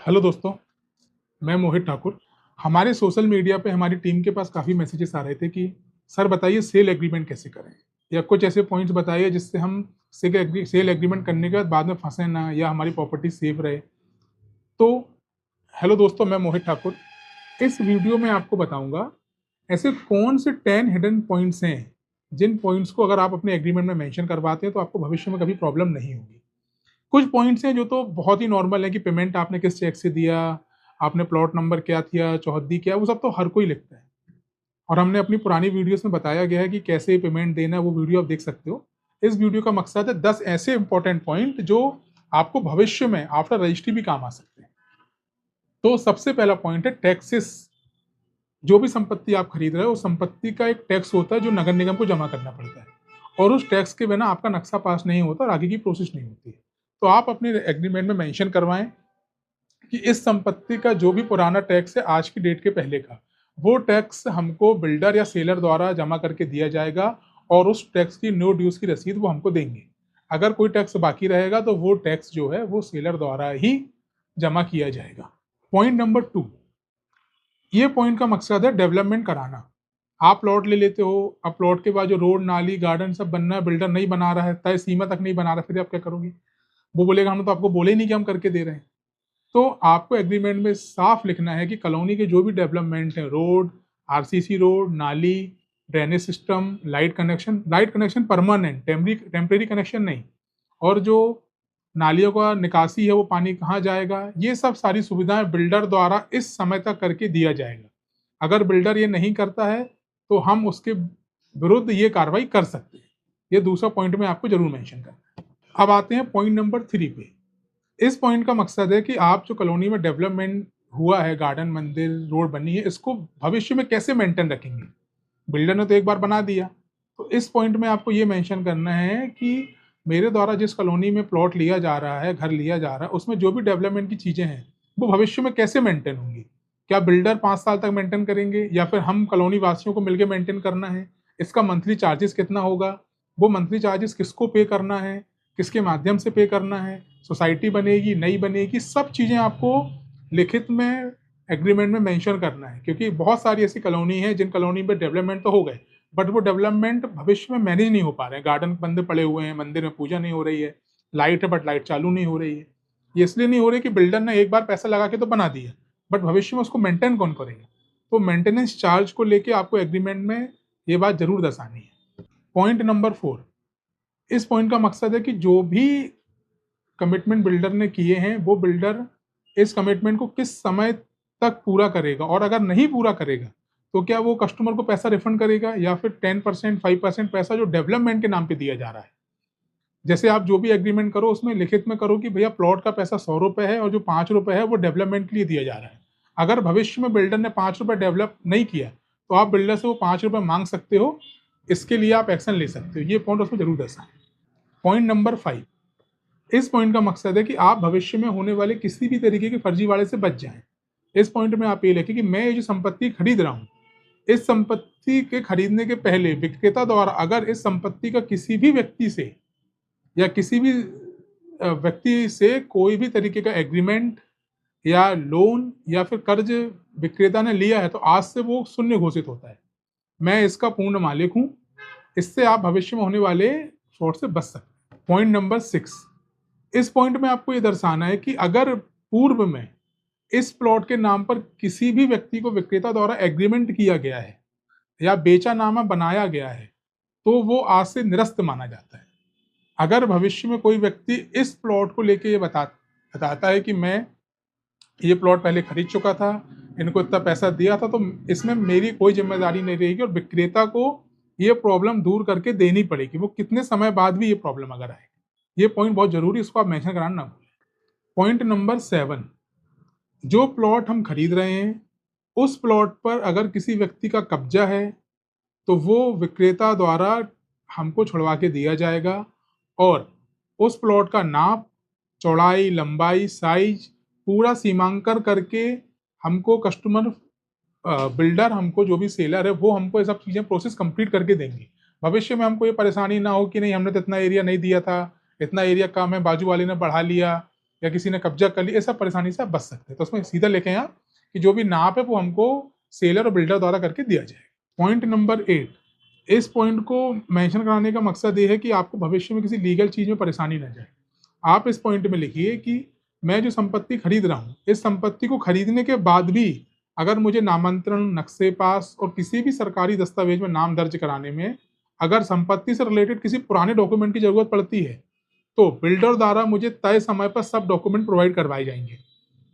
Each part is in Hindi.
हेलो दोस्तों, मैं मोहित ठाकुर। हमारे सोशल मीडिया पे हमारी टीम के पास काफ़ी मैसेजेस आ रहे थे कि सर बताइए सेल एग्रीमेंट कैसे करें? या कुछ ऐसे पॉइंट्स बताइए जिससे हम सेल एग्रीमेंट करने के बाद में फँसे ना या हमारी प्रॉपर्टी सेफ रहे। तो हेलो दोस्तों, मैं मोहित ठाकुर। इस वीडियो में आपको बताऊँगा ऐसे कौन से 10 हिडन पॉइंट्स हैं, जिन पॉइंट्स को अगर आप अपने एग्रीमेंट में मेंशन करवाते हैं तो आपको भविष्य में कभी प्रॉब्लम नहीं होगी। कुछ पॉइंट्स हैं जो तो बहुत ही नॉर्मल है कि पेमेंट आपने किस चेक से दिया, आपने प्लॉट नंबर क्या दिया, चौहद्दी क्या, वो सब तो हर कोई लिखता है। और हमने अपनी पुरानी वीडियोस में बताया गया है कि कैसे पेमेंट देना है, वो वीडियो आप देख सकते हो। इस वीडियो का मकसद है 10 ऐसे इंपॉर्टेंट पॉइंट जो आपको भविष्य में आफ्टर रजिस्ट्री भी काम आ सकते हैं। तो सबसे पहला पॉइंट है टैक्सेस। जो भी संपत्ति आप खरीद रहे हो, उस संपत्ति का एक टैक्स होता है जो नगर निगम को जमा करना पड़ता है, और उस टैक्स के बिना आपका नक्शा पास नहीं होता और आगे की प्रोसेस नहीं होती है। तो आप अपने एग्रीमेंट में मेंशन करवाएं कि इस संपत्ति का जो भी पुराना टैक्स है आज की डेट के पहले का, वो टैक्स हमको बिल्डर या सेलर द्वारा जमा करके दिया जाएगा, और उस टैक्स की नो ड्यूज की रसीद वो हमको देंगे। अगर कोई टैक्स बाकी रहेगा तो वो टैक्स जो है वो सेलर द्वारा ही जमा किया जाएगा। पॉइंट नंबर 2, ये पॉइंट का मकसद है डेवलपमेंट कराना। आप प्लॉट ले लेते हो, अब प्लॉट के बाद जो रोड, नाली, गार्डन सब बनना है, बिल्डर नहीं बना रहा है, तय सीमा तक नहीं बना रहा, फिर आप क्या करोगे? वो बोलेगा हमने तो आपको बोले ही नहीं कि हम करके दे रहे हैं। तो आपको एग्रीमेंट में साफ लिखना है कि कॉलोनी के जो भी डेवलपमेंट है, रोड, आरसीसी रोड, नाली, drainage system, light connection permanent, temporary connection नहीं, और जो नालियों का निकासी है वो पानी कहाँ जाएगा, ये सब सारी सुविधाएं बिल्डर द्वारा इस समय तक करके दिया जाएगा। अगर बिल्डर ये नहीं करता है तो हम उसके विरुद्ध ये कार्रवाई कर सकते हैं। ये दूसरा पॉइंट में आपको जरूर मेंशन करना है। अब आते हैं पॉइंट नंबर 3 पे। इस पॉइंट का मकसद है कि आप जो कॉलोनी में डेवलपमेंट हुआ है, गार्डन, मंदिर, रोड बनी है, इसको भविष्य में कैसे मेंटेन रखेंगे? बिल्डर ने तो एक बार बना दिया, तो इस पॉइंट में आपको ये मेंशन करना है कि मेरे द्वारा जिस कॉलोनी में प्लॉट लिया जा रहा है, घर लिया जा रहा है, उसमें जो भी डेवलपमेंट की चीज़ें हैं, वो भविष्य में कैसे मेंटेन होंगी? क्या बिल्डर 5 साल तक मेंटेन करेंगे या फिर हम कॉलोनी वासियों को मिलके मेंटेन करना है? इसका मंथली चार्जेस कितना होगा? वो मंथली चार्जेस किसको पे करना है? किसके माध्यम से पे करना है? सोसाइटी बनेगी, नहीं बनेगी? सब चीज़ें आपको लिखित में एग्रीमेंट में मेंशन करना है, क्योंकि बहुत सारी ऐसी कॉलोनी है जिन कॉलोनी में डेवलपमेंट तो हो गए, बट वो डेवलपमेंट भविष्य में मैनेज नहीं हो पा रहे हैं। गार्डन बंद पड़े हुए हैं, मंदिर में पूजा नहीं हो रही है, लाइट है बट लाइट चालू नहीं हो रही है। ये इसलिए नहीं हो रही कि बिल्डर ने एक बार पैसा लगा के तो बना दिया, बट भविष्य में उसको मेंटेन कौन करेगा? तो मेंटेनेंस चार्ज को लेके आपको एग्रीमेंट में ये बात जरूर दर्शानी है। पॉइंट नंबर 4, इस पॉइंट का मकसद है कि जो भी कमिटमेंट बिल्डर ने किए हैं, वो बिल्डर इस कमिटमेंट को किस समय तक पूरा करेगा, और अगर नहीं पूरा करेगा तो क्या वो कस्टमर को पैसा रिफंड करेगा या फिर 10%, 5% पैसा जो डेवलपमेंट के नाम पे दिया जा रहा है। जैसे आप जो भी एग्रीमेंट करो उसमें लिखित में करो कि भैया प्लॉट का पैसा 100 रुपए है और जो 5 रुपए है वो डेवलपमेंट के लिए दिया जा रहा है। अगर भविष्य में बिल्डर ने 5 रुपए डेवलप नहीं किया तो आप बिल्डर से वो 5 रुपए मांग सकते हो, इसके लिए आप एक्शन ले सकते हो। ये पॉइंट उसमें जरूर दर्शाएं। पॉइंट नंबर 5, इस पॉइंट का मकसद है कि आप भविष्य में होने वाले किसी भी तरीके के फर्जीवाड़े से बच जाएं। इस पॉइंट में आप ये लिखें कि मैं ये जो संपत्ति खरीद रहा हूँ, इस संपत्ति के खरीदने के पहले विक्रेता द्वारा अगर इस संपत्ति का किसी भी व्यक्ति से या किसी भी व्यक्ति से कोई भी तरीके का एग्रीमेंट या लोन या फिर कर्ज विक्रेता ने लिया है तो आज से वो शून्य घोषित होता है। मैं इसका पूर्ण मालिक हूँ। इससे आप भविष्य में होने वाले फ्रॉड से बच सकते हैं। पॉइंट नंबर 6, इस पॉइंट में आपको ये दर्शाना है कि अगर पूर्व में इस प्लॉट के नाम पर किसी भी व्यक्ति को विक्रेता द्वारा एग्रीमेंट किया गया है या बेचानामा बनाया गया है तो वो आज से निरस्त माना जाता है। अगर भविष्य में कोई व्यक्ति इस प्लॉट को लेके ये बताता है कि मैं ये प्लॉट पहले खरीद चुका था, इनको इतना पैसा दिया था, तो इसमें मेरी कोई जिम्मेदारी नहीं रहेगी और विक्रेता को ये प्रॉब्लम दूर करके देनी पड़ेगी, वो कितने समय बाद भी ये प्रॉब्लम अगर आएगी। ये पॉइंट बहुत जरूरी, इसको आप मेंशन कराना ना भूलें। पॉइंट नंबर 7, जो प्लॉट हम खरीद रहे हैं उस प्लॉट पर अगर किसी व्यक्ति का कब्जा है तो वो विक्रेता द्वारा हमको छुड़वा के दिया जाएगा, और उस प्लॉट का नाप, चौड़ाई, लंबाई, साइज पूरा सीमांकन करके हमको कस्टमर बिल्डर हमको जो भी सेलर है वो हमको ये सब चीज़ें प्रोसेस कंप्लीट करके देंगे। भविष्य में हमको ये परेशानी ना हो कि नहीं हमने तो इतना एरिया नहीं दिया था, इतना एरिया कम है, बाजू वाले ने बढ़ा लिया, या किसी ने कब्जा कर लिया, ऐसा परेशानी से आप बच सकते हैं। तो उसमें सीधा लिखें आप कि जो भी नाप है वो हमको सेलर और बिल्डर द्वारा करके दिया जाएगा। पॉइंट नंबर 8, इस पॉइंट को मेंशन कराने का मकसद ये है कि आपको भविष्य में किसी लीगल चीज़ में परेशानी ना जाए। आप इस पॉइंट में लिखिए कि मैं जो संपत्ति खरीद रहा हूँ, इस संपत्ति को खरीदने के बाद भी अगर मुझे नामांतरण, नक्शे पास और किसी भी सरकारी दस्तावेज में नाम दर्ज कराने में अगर संपत्ति से रिलेटेड किसी पुराने डॉक्यूमेंट की ज़रूरत पड़ती है, तो बिल्डर द्वारा मुझे तय समय पर सब डॉक्यूमेंट प्रोवाइड करवाए जाएँगे।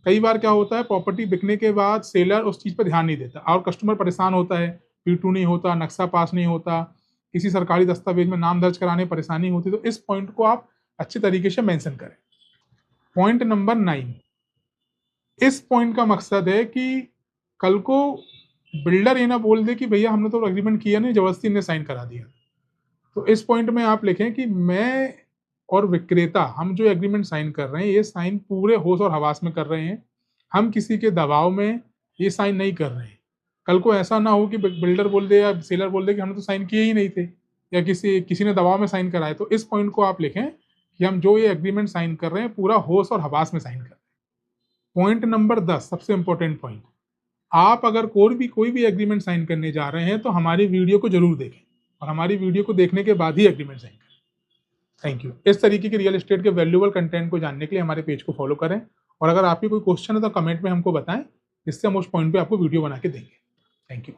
कई बार क्या होता है, प्रॉपर्टी बिकने के बाद सेलर उस चीज़ पे ध्यान नहीं देता और कस्टमर परेशान होता है, P2 नहीं होता, नक्शा पास नहीं होता, किसी सरकारी दस्तावेज में नाम दर्ज कराने में परेशानी होती है, तो इस पॉइंट को आप अच्छे तरीके से मेंशन करें। पॉइंट नंबर 9, इस पॉइंट का मकसद है कि कल को बिल्डर ये ना बोल दे कि भैया हमने तो एग्रीमेंट किया नहीं, ज़बरदस्ती ने साइन करा दिया। तो इस पॉइंट में आप लिखें कि मैं और विक्रेता हम जो एग्रीमेंट साइन कर रहे हैं, ये साइन पूरे होश और हवास में कर रहे हैं। हम किसी के दबाव में ये साइन नहीं कर रहे हैं। कल को ऐसा ना हो कि बिल्डर बोल दे या सेलर बोल दे कि हमने तो साइन किए ही नहीं थे या किसी किसी ने दबाव में साइन कराए। तो इस पॉइंट को आप लिखें कि हम जो ये एग्रीमेंट साइन कर रहे हैं, पूरा होश और हवास में साइन कर रहे हैं। पॉइंट नंबर 10, सबसे इंपॉर्टेंट पॉइंट, आप अगर कोई भी एग्रीमेंट साइन करने जा रहे हैं, तो हमारी वीडियो को ज़रूर देखें और हमारी वीडियो को देखने के बाद ही एग्रीमेंट साइन करें। Thank you. इस तरीके के रियल एस्टेट के वैल्यूएबल कंटेंट को जानने के लिए हमारे पेज को फॉलो करें और अगर आपकी कोई क्वेश्चन है तो कमेंट में हमको बताएं, जिससे हम उस पॉइंट पे आपको वीडियो बना के देंगे। Thank you.